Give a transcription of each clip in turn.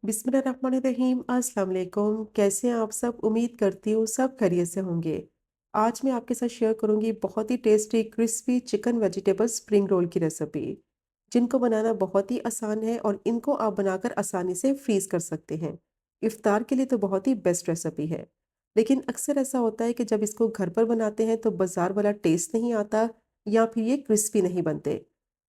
बिस्मिल्लाहिर्रहमानिर्रहीम। अस्सलाम वालेकुम। कैसे हैं आप सब? उम्मीद करती हूँ सब खैरियत से होंगे। आज मैं आपके साथ शेयर करूँगी बहुत ही tasty crispy chicken vegetable spring roll की रेसिपी, जिनको बनाना बहुत ही आसान है और इनको आप बनाकर आसानी से फ्रीज़ कर सकते हैं। इफ्तार के लिए तो बहुत ही बेस्ट रेसिपी है। लेकिन अक्सर ऐसा होता है कि जब इसको घर पर बनाते हैं तो बाज़ार वाला टेस्ट नहीं आता या फिर ये क्रिस्पी नहीं बनते।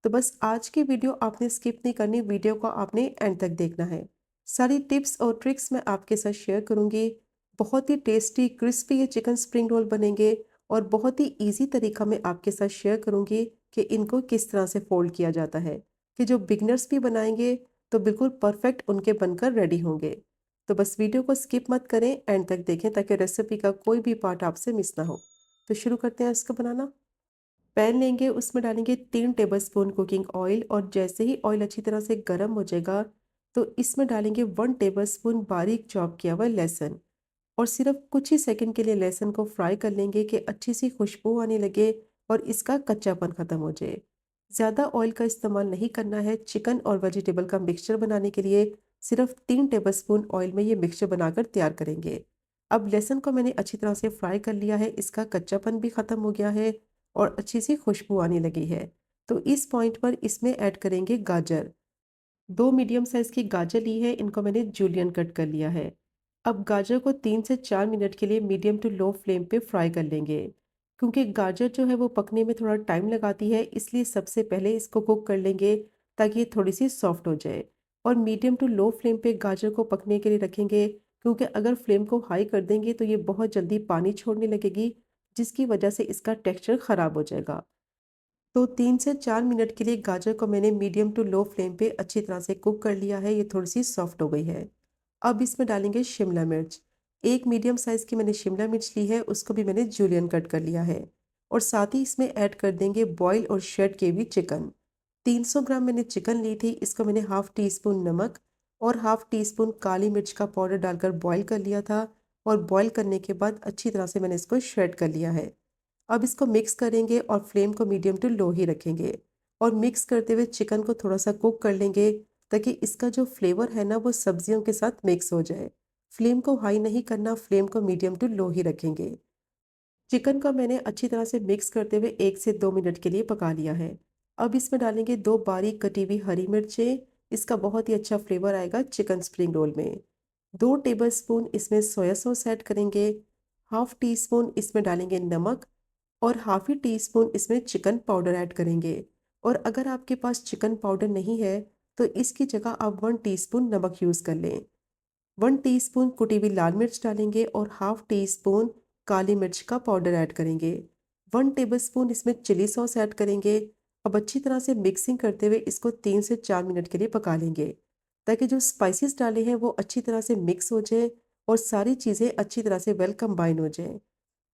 तो बस आज की वीडियो आपने स्किप नहीं करनी, वीडियो को आपने एंड तक देखना है। सारी टिप्स और ट्रिक्स मैं आपके साथ शेयर करूंगी। बहुत ही टेस्टी क्रिस्पी ये चिकन स्प्रिंग रोल बनेंगे और बहुत ही इजी तरीका मैं आपके साथ शेयर करूंगी कि इनको किस तरह से फोल्ड किया जाता है, कि जो बिगनर्स भी बनाएंगे तो बिल्कुल परफेक्ट उनके बनकर रेडी होंगे। तो बस वीडियो को स्किप मत करें, एंड तक देखें ताकि रेसिपी का कोई भी पार्ट आपसे मिस ना हो। तो शुरू करते हैं इसको बनाना। पैन लेंगे, उसमें डालेंगे 3 टेबलस्पून कुकिंग ऑयल और जैसे ही ऑयल अच्छी तरह से गर्म हो जाएगा तो इसमें डालेंगे 1 टेबलस्पून बारीक चॉप किया हुआ लहसुन। और सिर्फ कुछ ही सेकंड के लिए लहसुन को फ्राई कर लेंगे कि अच्छी सी खुशबू आने लगे और इसका कच्चापन ख़त्म हो जाए। ज़्यादा ऑयल का इस्तेमाल नहीं करना है चिकन और वेजिटेबल का मिक्सचर बनाने के लिए। सिर्फ 3 टेबलस्पून ऑयल में ये मिक्सचर बनाकर तैयार करेंगे। अब लहसुन को मैंने अच्छी तरह से फ्राई कर लिया है, इसका कच्चापन भी ख़त्म हो गया है और अच्छी सी खुशबू आने लगी है। तो इस पॉइंट पर इसमें ऐड करेंगे गाजर। 2 मीडियम साइज़ की गाजर ली है, इनको मैंने जूलियन कट कर लिया है। अब गाजर को 3 से 4 मिनट के लिए मीडियम टू लो फ्लेम पे फ्राई कर लेंगे। क्योंकि गाजर जो है वो पकने में थोड़ा टाइम लगाती है, इसलिए सबसे पहले इसको कुक कर लेंगे ताकि ये थोड़ी सी सॉफ्ट हो जाए। और मीडियम टू लो फ्लेम पे गाजर को पकने के लिए रखेंगे, क्योंकि अगर फ्लेम को हाई कर देंगे तो ये बहुत जल्दी पानी छोड़ने लगेगी, जिसकी वजह से इसका टेक्सचर ख़राब हो जाएगा। तो 3 से 4 मिनट के लिए गाजर को मैंने मीडियम टू लो फ्लेम पे अच्छी तरह से कुक कर लिया है, ये थोड़ी सी सॉफ्ट हो गई है। अब इसमें डालेंगे शिमला मिर्च। एक मीडियम साइज़ की मैंने शिमला मिर्च ली है, उसको भी मैंने जूलियन कट कर लिया है। और साथ ही इसमें ऐड कर देंगे बॉयल और श्रेड किए हुए चिकन। 300 ग्राम मैंने चिकन ली थी, इसको मैंने हाफ टी स्पून नमक और हाफ टी स्पून काली मिर्च का पाउडर डालकर बॉयल कर लिया था। और बॉयल करने के बाद अच्छी तरह से मैंने इसको श्रेड कर लिया है। अब इसको मिक्स करेंगे और फ्लेम को मीडियम टू लो ही रखेंगे। और मिक्स करते हुए चिकन को थोड़ा सा कुक कर लेंगे ताकि इसका जो फ्लेवर है ना वो सब्जियों के साथ मिक्स हो जाए। फ्लेम को हाई नहीं करना, फ्लेम को मीडियम टू लो ही रखेंगे। चिकन को मैंने अच्छी तरह से मिक्स करते हुए 1 से 2 मिनट के लिए पका लिया है। अब इसमें डालेंगे 2 बारीक कटी हुई हरी मिर्चें। इसका बहुत ही अच्छा फ्लेवर आएगा चिकन स्प्रिंग रोल में। 2 टेबलस्पून इसमें सोया सॉस ऐड करेंगे। हाफ टी स्पून इसमें डालेंगे नमक और हाफ ही टी स्पून इसमें चिकन पाउडर ऐड करेंगे। और अगर आपके पास चिकन पाउडर नहीं है तो इसकी जगह आप 1 टीस्पून नमक यूज़ कर लें। 1 टीस्पून कुटी हुई लाल मिर्च डालेंगे और हाफ टी स्पून काली मिर्च का पाउडर ऐड करेंगे। 1 टेबलस्पून इसमें चिली सॉस ऐड करेंगे। अब अच्छी तरह से मिक्सिंग करते हुए इसको 3 से 4 मिनट के लिए पका लेंगे ताकि जो स्पाइसेस डाले हैं वो अच्छी तरह से मिक्स हो जाए और सारी चीज़ें अच्छी तरह से वेल कंबाइन हो जाए।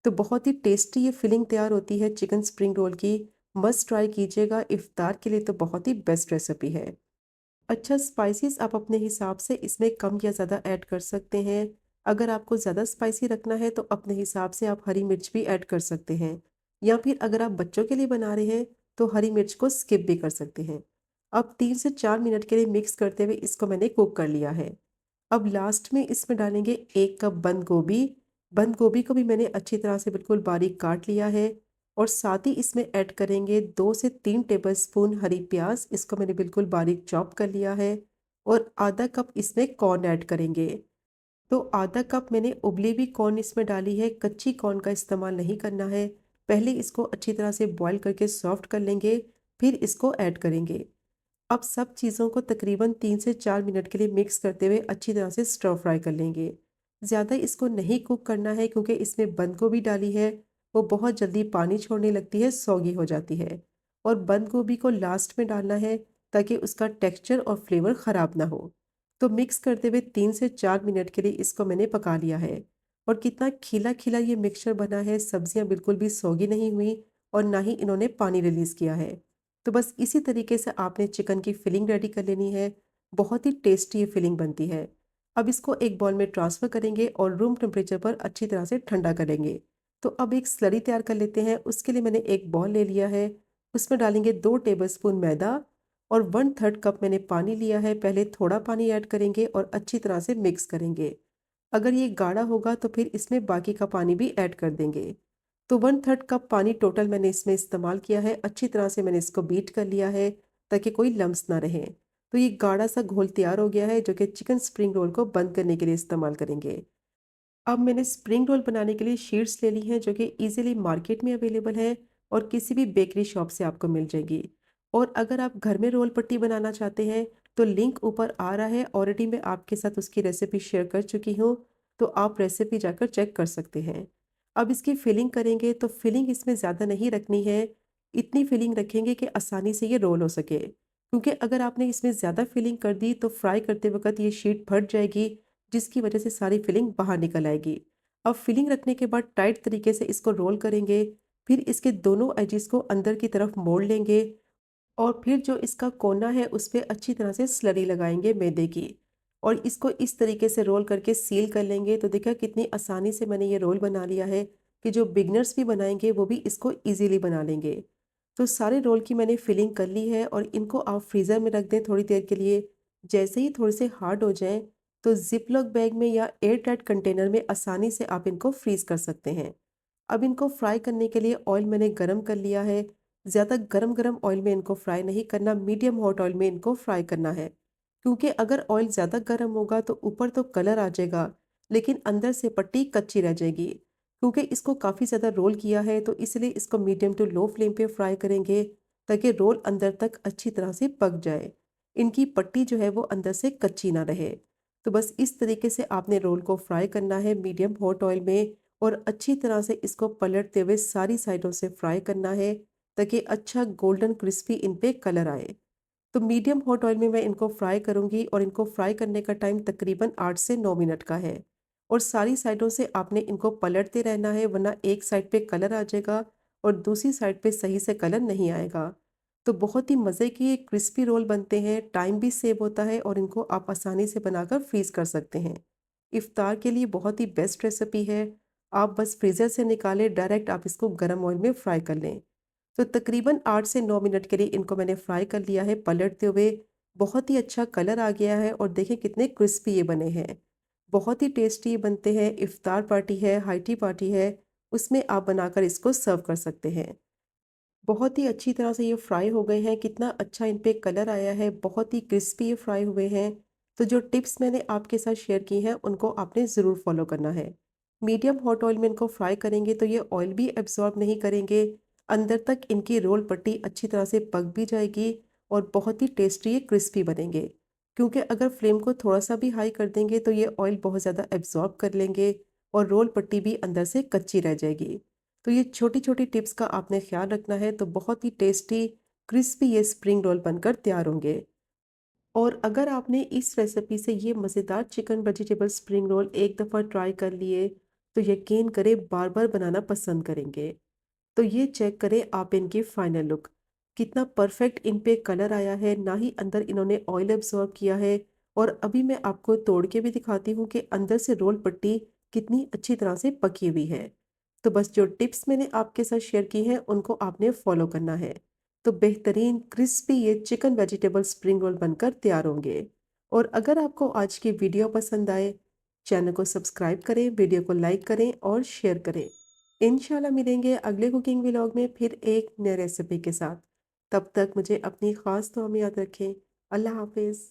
तो बहुत ही टेस्टी ये फिलिंग तैयार होती है चिकन स्प्रिंग रोल की। मस्ट ट्राई कीजिएगा, इफ्तार के लिए तो बहुत ही बेस्ट रेसिपी है। अच्छा, स्पाइसेस आप अपने हिसाब से इसमें कम या ज़्यादा ऐड कर सकते हैं। अगर आपको ज़्यादा स्पाइसी रखना है तो अपने हिसाब से आप हरी मिर्च भी ऐड कर सकते हैं, या फिर अगर आप बच्चों के लिए बना रहे हैं तो हरी मिर्च को स्किप भी कर सकते हैं। अब 3 से 4 मिनट के लिए मिक्स करते हुए इसको मैंने कुक कर लिया है। अब लास्ट में इसमें डालेंगे 1 कप बंद गोभी। बंद गोभी को भी मैंने अच्छी तरह से बिल्कुल बारीक काट लिया है। और साथ ही इसमें ऐड करेंगे 2 से 3 टेबलस्पून हरी प्याज, इसको मैंने बिल्कुल बारीक चॉप कर लिया है। और आधा कप इसमें कॉर्न ऐड करेंगे। तो आधा कप मैंने उबली हुई कॉर्न इसमें डाली है, कच्ची कॉर्न का इस्तेमाल नहीं करना है। पहले इसको अच्छी तरह से बॉईल करके सॉफ्ट कर लेंगे, फिर इसको ऐड करेंगे। अब सब चीज़ों को तकरीबन 3 से 4 मिनट के लिए मिक्स करते हुए अच्छी तरह से स्टर फ्राई कर लेंगे। ज़्यादा इसको नहीं कुक करना है क्योंकि इसमें बंद गोभी डाली है, वो बहुत जल्दी पानी छोड़ने लगती है, सौगी हो जाती है। और बंद गोभी को लास्ट में डालना है ताकि उसका टेक्सचर और फ्लेवर ख़राब ना हो। तो मिक्स करते हुए 3 से 4 मिनट के लिए इसको मैंने पका लिया है। और कितना खिला खिला ये मिक्सचर बना है, सब्जियां बिल्कुल भी सौगी नहीं हुई और ना ही इन्होंने पानी रिलीज़ किया है। तो बस इसी तरीके से आपने चिकन की फिलिंग रेडी कर लेनी है। बहुत ही टेस्टी ये फिलिंग बनती है। अब इसको एक बॉल में ट्रांसफ़र करेंगे और रूम टेम्परेचर पर अच्छी तरह से ठंडा करेंगे। तो अब एक स्लरी तैयार कर लेते हैं। उसके लिए मैंने एक बॉल ले लिया है, उसमें डालेंगे 2 टेबलस्पून मैदा और 1/3 कप मैंने पानी लिया है। पहले थोड़ा पानी ऐड करेंगे और अच्छी तरह से मिक्स करेंगे। अगर ये गाढ़ा होगा तो फिर इसमें बाकी का पानी भी ऐड कर देंगे। तो 1/3 कप पानी टोटल मैंने इसमें इस्तेमाल किया है। अच्छी तरह से मैंने इसको बीट कर लिया है ताकि कोई लम्स ना रहे। तो ये गाढ़ा सा घोल तैयार हो गया है जो कि चिकन स्प्रिंग रोल को बंद करने के लिए इस्तेमाल करेंगे। अब मैंने स्प्रिंग रोल बनाने के लिए शीट्स ले ली हैं जो कि इजीली मार्केट में अवेलेबल है और किसी भी बेकरी शॉप से आपको मिल जाएगी। और अगर आप घर में रोल पट्टी बनाना चाहते हैं तो लिंक ऊपर आ रहा है, ऑलरेडी मैं आपके साथ उसकी रेसिपी शेयर कर चुकी हूँ, तो आप रेसिपी जाकर चेक कर सकते हैं। अब इसकी फिलिंग करेंगे तो फिलिंग इसमें ज़्यादा नहीं रखनी है, इतनी फिलिंग रखेंगे कि आसानी से ये रोल हो सके, क्योंकि अगर आपने इसमें ज़्यादा फिलिंग कर दी तो फ्राई करते वक्त ये शीट फट जाएगी, जिसकी वजह से सारी फिलिंग बाहर निकल आएगी। अब फिलिंग रखने के बाद टाइट तरीके से इसको रोल करेंगे, फिर इसके दोनों एजिस को अंदर की तरफ मोड़ लेंगे और फिर जो इसका कोना है उस पे अच्छी तरह से स्लरी लगाएंगे मैदे की और इसको इस तरीके से रोल करके सील कर लेंगे। तो देखा कितनी आसानी से मैंने ये रोल बना लिया है कि जो बिगनर्स भी बनाएंगे वो भी इसको इजीली बना लेंगे। तो सारे रोल की मैंने फिलिंग कर ली है और इनको आप फ्रीज़र में रख दें थोड़ी देर के लिए। जैसे ही थोड़े से हार्ड हो जाएं तो जिप लॉक बैग में या एयर टाइट कंटेनर में आसानी से आप इनको फ्रीज कर सकते हैं। अब इनको फ्राई करने के लिए ऑयल मैंने गरम कर लिया है। ज़्यादा गरम गरम ऑयल में इनको फ्राई नहीं करना, मीडियम हॉट ऑयल में इनको फ्राई करना है, क्योंकि अगर ऑयल ज़्यादा गर्म होगा तो ऊपर तो कलर आ जाएगा लेकिन अंदर से पट्टी कच्ची रह जाएगी। क्योंकि इसको काफ़ी ज़्यादा रोल किया है तो इसलिए इसको मीडियम टू लो फ्लेम पे फ्राई करेंगे ताकि रोल अंदर तक अच्छी तरह से पक जाए, इनकी पट्टी जो है वो अंदर से कच्ची ना रहे। तो बस इस तरीके से आपने रोल को फ्राई करना है मीडियम हॉट ऑयल में और अच्छी तरह से इसको पलटते हुए सारी साइडों से फ्राई करना है ताकि अच्छा गोल्डन क्रिस्पी इन पे कलर आए। तो मीडियम हॉट ऑयल में मैं इनको फ्राई करूंगी और इनको फ्राई करने का टाइम तकरीबन 8 से 9 मिनट का है। और सारी साइडों से आपने इनको पलटते रहना है, वरना एक साइड पे कलर आ जाएगा और दूसरी साइड पे सही से कलर नहीं आएगा। तो बहुत ही मज़े के क्रिस्पी रोल बनते हैं, टाइम भी सेव होता है और इनको आप आसानी से बनाकर फ्रीज कर सकते हैं। इफ्तार के लिए बहुत ही बेस्ट रेसिपी है। आप बस फ्रीज़र से निकालें, डायरेक्ट आप इसको गर्म ऑयल में फ्राई कर लें। तो तकरीबन 8 से 9 मिनट के लिए इनको मैंने फ्राई कर लिया है पलटते हुए। बहुत ही अच्छा कलर आ गया है और देखें कितने क्रिस्पी ये बने हैं। बहुत ही टेस्टी बनते हैं। इफ्तार पार्टी है, हाई टी पार्टी है, उसमें आप बनाकर इसको सर्व कर सकते हैं। बहुत ही अच्छी तरह से ये फ्राई हो गए हैं, कितना अच्छा इन पे कलर आया है, बहुत ही क्रिस्पी ये फ्राई हुए हैं। तो जो टिप्स मैंने आपके साथ शेयर की हैं उनको आपने ज़रूर फॉलो करना है। मीडियम हॉट ऑयल में इनको फ्राई करेंगे तो ये ऑयल भी एब्जॉर्ब नहीं करेंगे, अंदर तक इनकी रोल पट्टी अच्छी तरह से पक भी जाएगी और बहुत ही टेस्टी ये क्रिस्पी बनेंगे। क्योंकि अगर फ्लेम को थोड़ा सा भी हाई कर देंगे तो ये ऑयल बहुत ज़्यादा एब्जॉर्ब कर लेंगे और रोल पट्टी भी अंदर से कच्ची रह जाएगी। तो ये छोटी-छोटी टिप्स का आपने ख्याल रखना है तो बहुत ही टेस्टी, क्रिस्पी ये स्प्रिंग रोल बनकर तैयार होंगे। और अगर आपने इस रेसिपी से ये मज़ेदार चिकन वेजिटेबल स्प्रिंग रोल एक दफ़ा ट्राई कर लिए, तो यकीन करें बार-बार बनाना पसंद करेंगे। तो ये चेक करें आप इनकी फाइनल लुक, कितना परफेक्ट इन पे कलर आया है, ना ही अंदर इन्होंने ऑयल एब्जॉर्ब किया है। और अभी मैं आपको तोड़ के भी दिखाती हूँ कि अंदर से रोल पट्टी कितनी अच्छी तरह से पकी हुई है। तो बस जो टिप्स मैंने आपके साथ शेयर की हैं उनको आपने फॉलो करना है, तो बेहतरीन क्रिस्पी ये चिकन वेजिटेबल स्प्रिंग रोल बनकर तैयार होंगे। और अगर आपको आज की वीडियो पसंद आए, चैनल को सब्सक्राइब करें, वीडियो को लाइक करें और शेयर करें। इंशाल्लाह मिलेंगे अगले कुकिंग व्लॉग में फिर एक नए रेसिपी के साथ। तब तक मुझे अपनी ख़ास दुआ में याद रखें। अल्लाह हाफ़िज़।